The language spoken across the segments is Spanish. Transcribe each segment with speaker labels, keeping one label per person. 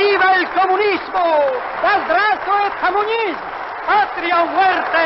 Speaker 1: ¡Viva el comunismo! ¡Das Zdravstvuyte comunismo! ¡Patria o muerte!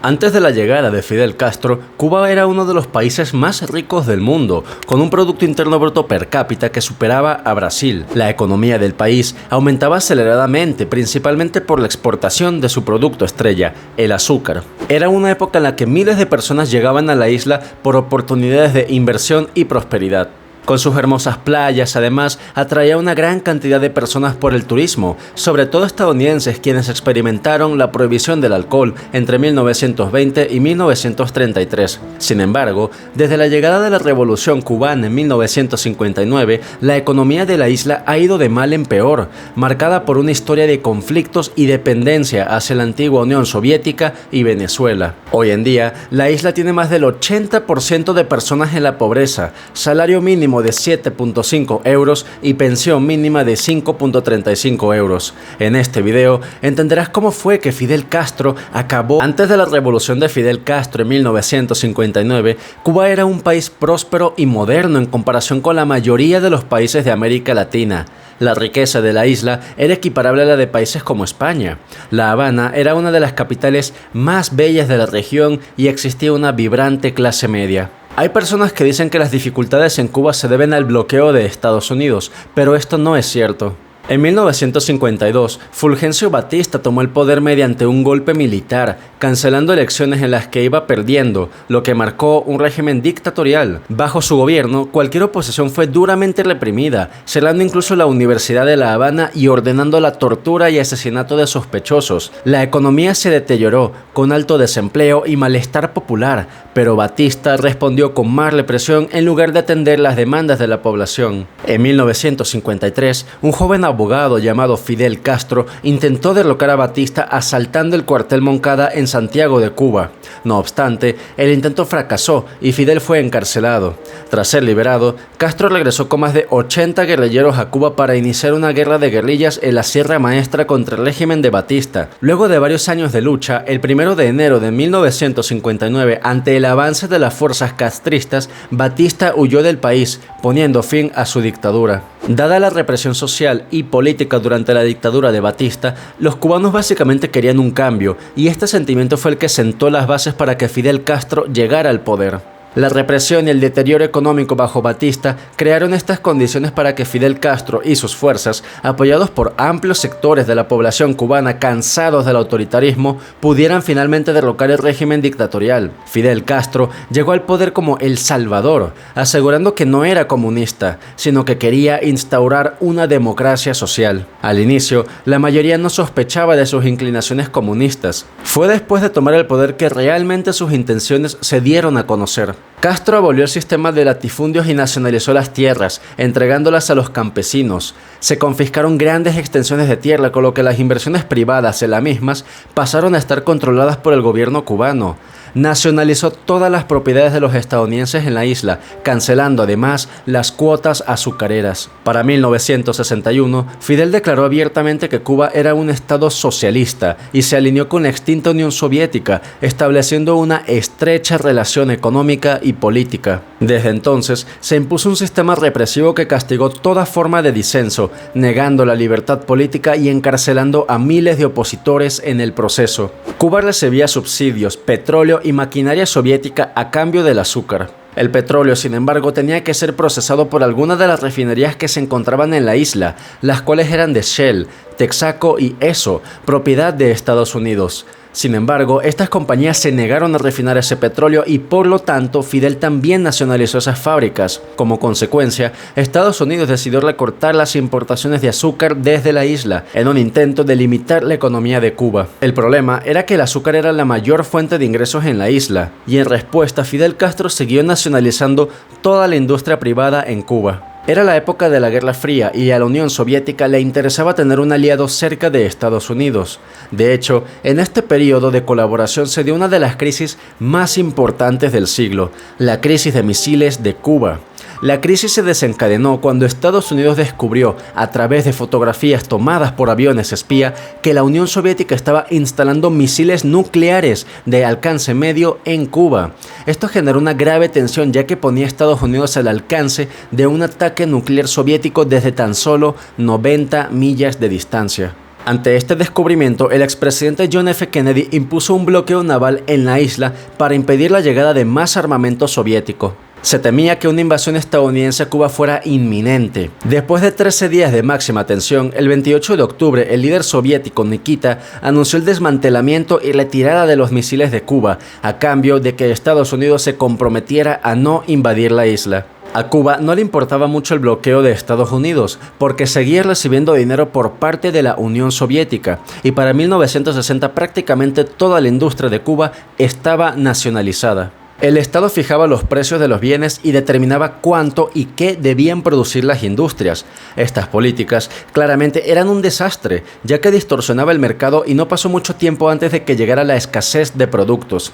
Speaker 2: Antes de la llegada de Fidel Castro, Cuba era uno de los países más ricos del mundo, con un Producto Interno Bruto per cápita que superaba a Brasil. La economía del país aumentaba aceleradamente, principalmente por la exportación de su producto estrella, el azúcar. Era una época en la que miles de personas llegaban a la isla por oportunidades de inversión y prosperidad. Con sus hermosas playas, además, atraía una gran cantidad de personas por el turismo, sobre todo estadounidenses quienes experimentaron la prohibición del alcohol entre 1920 y 1933. Sin embargo, desde la llegada de la Revolución Cubana en 1959, la economía de la isla ha ido de mal en peor, marcada por una historia de conflictos y dependencia hacia la antigua Unión Soviética y Venezuela. Hoy en día, la isla tiene más del 80% de personas en la pobreza, salario mínimo de 7.5 euros y pensión mínima de 5.35 euros. En este video entenderás cómo fue que Fidel Castro acabó. Antes de la revolución de Fidel Castro en 1959, Cuba era un país próspero y moderno en comparación con la mayoría de los países de América Latina. La riqueza de la isla era equiparable a la de países como España. La Habana era una de las capitales más bellas de la región y existía una vibrante clase media. Hay personas que dicen que las dificultades en Cuba se deben al bloqueo de Estados Unidos, pero esto no es cierto. En 1952, Fulgencio Batista tomó el poder mediante un golpe militar, cancelando elecciones en las que iba perdiendo, lo que marcó un régimen dictatorial. Bajo su gobierno, cualquier oposición fue duramente reprimida, cerrando incluso la Universidad de La Habana y ordenando la tortura y asesinato de sospechosos. La economía se deterioró, con alto desempleo y malestar popular, pero Batista respondió con más represión en lugar de atender las demandas de la población. En 1953, un joven abogado llamado Fidel Castro intentó derrocar a Batista asaltando el cuartel Moncada en Santiago de Cuba. No obstante, el intento fracasó y Fidel fue encarcelado. Tras ser liberado, Castro regresó con más de 80 guerrilleros a Cuba para iniciar una guerra de guerrillas en la Sierra Maestra contra el régimen de Batista. Luego de varios años de lucha, el 1 de enero de 1959, ante el avance de las fuerzas castristas, Batista huyó del país, poniendo fin a su dictadura. Dada la represión social y política durante la dictadura de Batista, los cubanos básicamente querían un cambio, y este sentimiento fue el que sentó las bases para que Fidel Castro llegara al poder. La represión y el deterioro económico bajo Batista crearon estas condiciones para que Fidel Castro y sus fuerzas, apoyados por amplios sectores de la población cubana cansados del autoritarismo, pudieran finalmente derrocar el régimen dictatorial. Fidel Castro llegó al poder como El Salvador, asegurando que no era comunista, sino que quería instaurar una democracia social. Al inicio, la mayoría no sospechaba de sus inclinaciones comunistas. Fue después de tomar el poder que realmente sus intenciones se dieron a conocer. Castro abolió el sistema de latifundios y nacionalizó las tierras, entregándolas a los campesinos. Se confiscaron grandes extensiones de tierra, con lo que las inversiones privadas en las mismas pasaron a estar controladas por el gobierno cubano. Nacionalizó todas las propiedades de los estadounidenses en la isla, cancelando además las cuotas azucareras. Para 1961, Fidel declaró abiertamente que Cuba era un estado socialista y se alineó con la extinta Unión Soviética, estableciendo una estrecha relación económica y política. Desde entonces, se impuso un sistema represivo que castigó toda forma de disenso, negando la libertad política y encarcelando a miles de opositores en el proceso. Cuba recibía subsidios, petróleo y maquinaria soviética a cambio del azúcar. El petróleo, sin embargo, tenía que ser procesado por algunas de las refinerías que se encontraban en la isla, las cuales eran de Shell, Texaco y Esso, propiedad de Estados Unidos. Sin embargo, estas compañías se negaron a refinar ese petróleo y por lo tanto Fidel también nacionalizó esas fábricas. Como consecuencia, Estados Unidos decidió recortar las importaciones de azúcar desde la isla, en un intento de limitar la economía de Cuba. El problema era que el azúcar era la mayor fuente de ingresos en la isla, y en respuesta Fidel Castro siguió nacionalizando toda la industria privada en Cuba. Era la época de la Guerra Fría y a la Unión Soviética le interesaba tener un aliado cerca de Estados Unidos. De hecho, en este periodo de colaboración se dio una de las crisis más importantes del siglo, la crisis de misiles de Cuba. La crisis se desencadenó cuando Estados Unidos descubrió, a través de fotografías tomadas por aviones espía, que la Unión Soviética estaba instalando misiles nucleares de alcance medio en Cuba. Esto generó una grave tensión, ya que ponía a Estados Unidos al alcance de un ataque nuclear soviético desde tan solo 90 millas de distancia. Ante este descubrimiento, el expresidente John F. Kennedy impuso un bloqueo naval en la isla para impedir la llegada de más armamento soviético. Se temía que una invasión estadounidense a Cuba fuera inminente. Después de 13 días de máxima tensión, el 28 de octubre, el líder soviético Nikita anunció el desmantelamiento y retirada de los misiles de Cuba, a cambio de que Estados Unidos se comprometiera a no invadir la isla. A Cuba no le importaba mucho el bloqueo de Estados Unidos, porque seguía recibiendo dinero por parte de la Unión Soviética, y para 1960 prácticamente toda la industria de Cuba estaba nacionalizada. El Estado fijaba los precios de los bienes y determinaba cuánto y qué debían producir las industrias. Estas políticas claramente eran un desastre, ya que distorsionaba el mercado y no pasó mucho tiempo antes de que llegara la escasez de productos.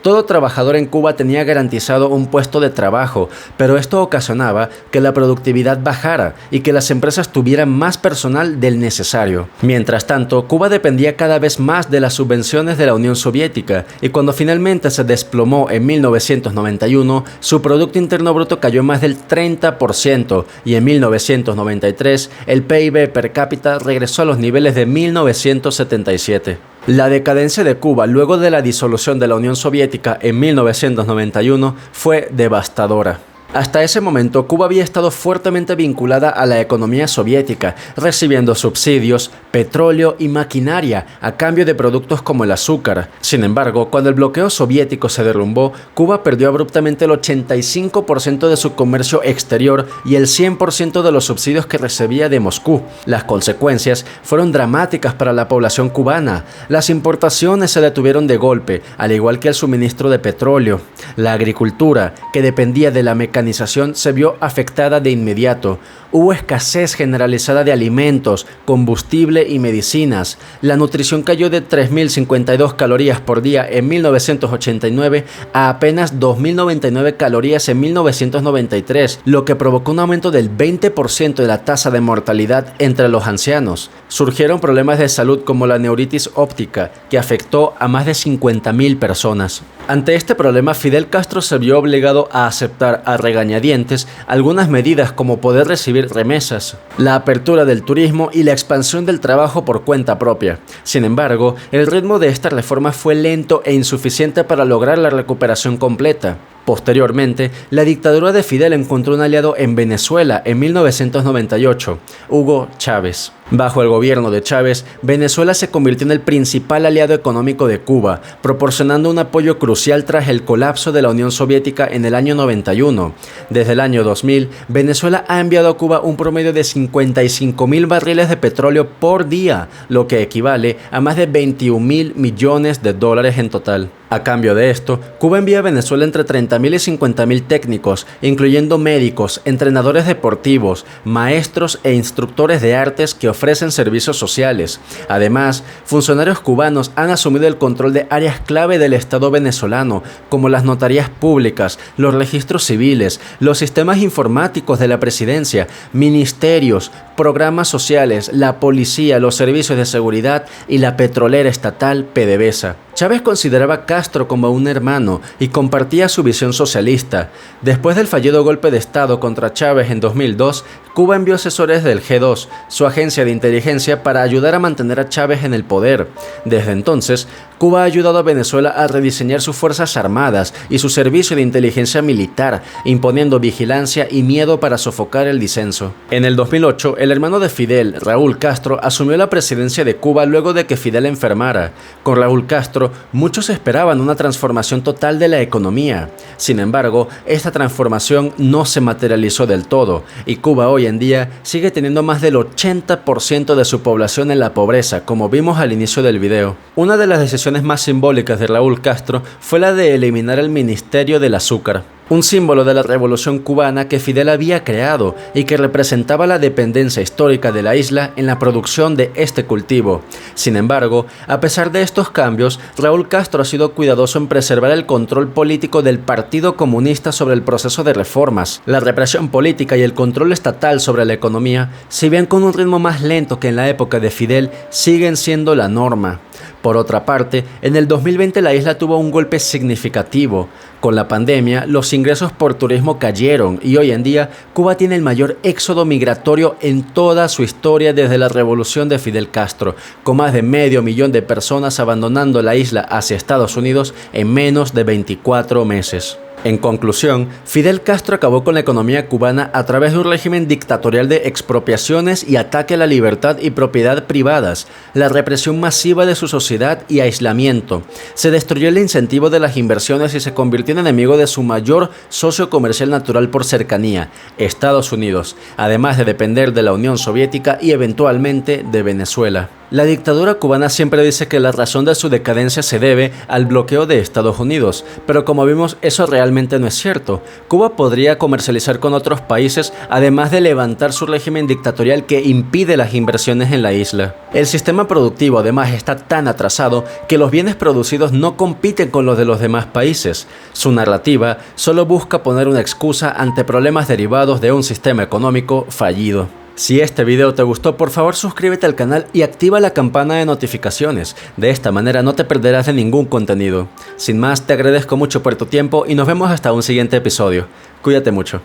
Speaker 2: Todo trabajador en Cuba tenía garantizado un puesto de trabajo, pero esto ocasionaba que la productividad bajara y que las empresas tuvieran más personal del necesario. Mientras tanto, Cuba dependía cada vez más de las subvenciones de la Unión Soviética, y cuando finalmente se desplomó en 1991, su Producto Interno Bruto cayó más del 30%, y en 1993 el PIB per cápita regresó a los niveles de 1977. La decadencia de Cuba luego de la disolución de la Unión Soviética en 1991 fue devastadora. Hasta ese momento, Cuba había estado fuertemente vinculada a la economía soviética, recibiendo subsidios, petróleo y maquinaria a cambio de productos como el azúcar. Sin embargo, cuando el bloqueo soviético se derrumbó, Cuba perdió abruptamente el 85% de su comercio exterior y el 100% de los subsidios que recibía de Moscú. Las consecuencias fueron dramáticas para la población cubana. Las importaciones se detuvieron de golpe, al igual que el suministro de petróleo. La agricultura, que dependía de la mecanización, se vio afectada de inmediato. Hubo escasez generalizada de alimentos, combustible y medicinas. La nutrición cayó de 3.052 calorías por día en 1989 a apenas 2.099 calorías en 1993, lo que provocó un aumento del 20% de la tasa de mortalidad entre los ancianos. Surgieron problemas de salud como la neuritis óptica, que afectó a más de 50.000 personas. Ante este problema, Fidel Castro se vio obligado a aceptar a regañadientes algunas medidas como poder recibir remesas, la apertura del turismo y la expansión del trabajo por cuenta propia. Sin embargo, el ritmo de esta reforma fue lento e insuficiente para lograr la recuperación completa. Posteriormente, la dictadura de Fidel encontró un aliado en Venezuela en 1998, Hugo Chávez. Bajo el gobierno de Chávez, Venezuela se convirtió en el principal aliado económico de Cuba, proporcionando un apoyo crucial tras el colapso de la Unión Soviética en el año 91. Desde el año 2000, Venezuela ha enviado a Cuba un promedio de 55.000 barriles de petróleo por día, lo que equivale a más de 21.000 millones de dólares en total. A cambio de esto, Cuba envía a Venezuela entre 30.000 y 50.000 técnicos, incluyendo médicos, entrenadores deportivos, maestros e instructores de artes que ofrecen servicios sociales. Además, funcionarios cubanos han asumido el control de áreas clave del Estado venezolano, como las notarías públicas, los registros civiles, los sistemas informáticos de la presidencia, ministerios, programas sociales, la policía, los servicios de seguridad y la petrolera estatal PDVSA. Chávez consideraba a Castro como un hermano y compartía su visión socialista. Después del fallido golpe de Estado contra Chávez en 2002, Cuba envió asesores del G2, su agencia de inteligencia, para ayudar a mantener a Chávez en el poder. Desde entonces, Cuba ha ayudado a Venezuela a rediseñar sus fuerzas armadas y su servicio de inteligencia militar, imponiendo vigilancia y miedo para sofocar el disenso. En el 2008, el hermano de Fidel, Raúl Castro, asumió la presidencia de Cuba luego de que Fidel enfermara. Con Raúl Castro, muchos esperaban una transformación total de la economía. Sin embargo, esta transformación no se materializó del todo, y Cuba hoy en día sigue teniendo más del 80% de su población en la pobreza, como vimos al inicio del video. Una de las decisiones más simbólicas de Raúl Castro fue la de eliminar el Ministerio del Azúcar. un símbolo de la revolución cubana que Fidel había creado y que representaba la dependencia histórica de la isla en la producción de este cultivo. Sin embargo, a pesar de estos cambios, Raúl Castro ha sido cuidadoso en preservar el control político del Partido Comunista sobre el proceso de reformas. La represión política y el control estatal sobre la economía, si bien con un ritmo más lento que en la época de Fidel, siguen siendo la norma. Por otra parte, en el 2020 la isla tuvo un golpe significativo. Con la pandemia, los ingresos por turismo cayeron y hoy en día Cuba tiene el mayor éxodo migratorio en toda su historia desde la revolución de Fidel Castro, con más de 500.000 de personas abandonando la isla hacia Estados Unidos en menos de 24 meses. En conclusión, Fidel Castro acabó con la economía cubana a través de un régimen dictatorial de expropiaciones y ataque a la libertad y propiedad privadas, la represión masiva de su sociedad y aislamiento. Se destruyó el incentivo de las inversiones y se convirtió en enemigo de su mayor socio comercial natural por cercanía, Estados Unidos, además de depender de la Unión Soviética y eventualmente de Venezuela. La dictadura cubana siempre dice que la razón de su decadencia se debe al bloqueo de Estados Unidos, pero como vimos, eso realmente no es cierto. Cuba podría comercializar con otros países, además de levantar su régimen dictatorial que impide las inversiones en la isla. El sistema productivo además está tan atrasado que los bienes producidos no compiten con los de los demás países. Su narrativa solo busca poner una excusa ante problemas derivados de un sistema económico fallido. Si este video te gustó, por favor suscríbete al canal y activa la campana de notificaciones. De esta manera no te perderás de ningún contenido. Sin más, te agradezco mucho por tu tiempo y nos vemos hasta un siguiente episodio. Cuídate mucho.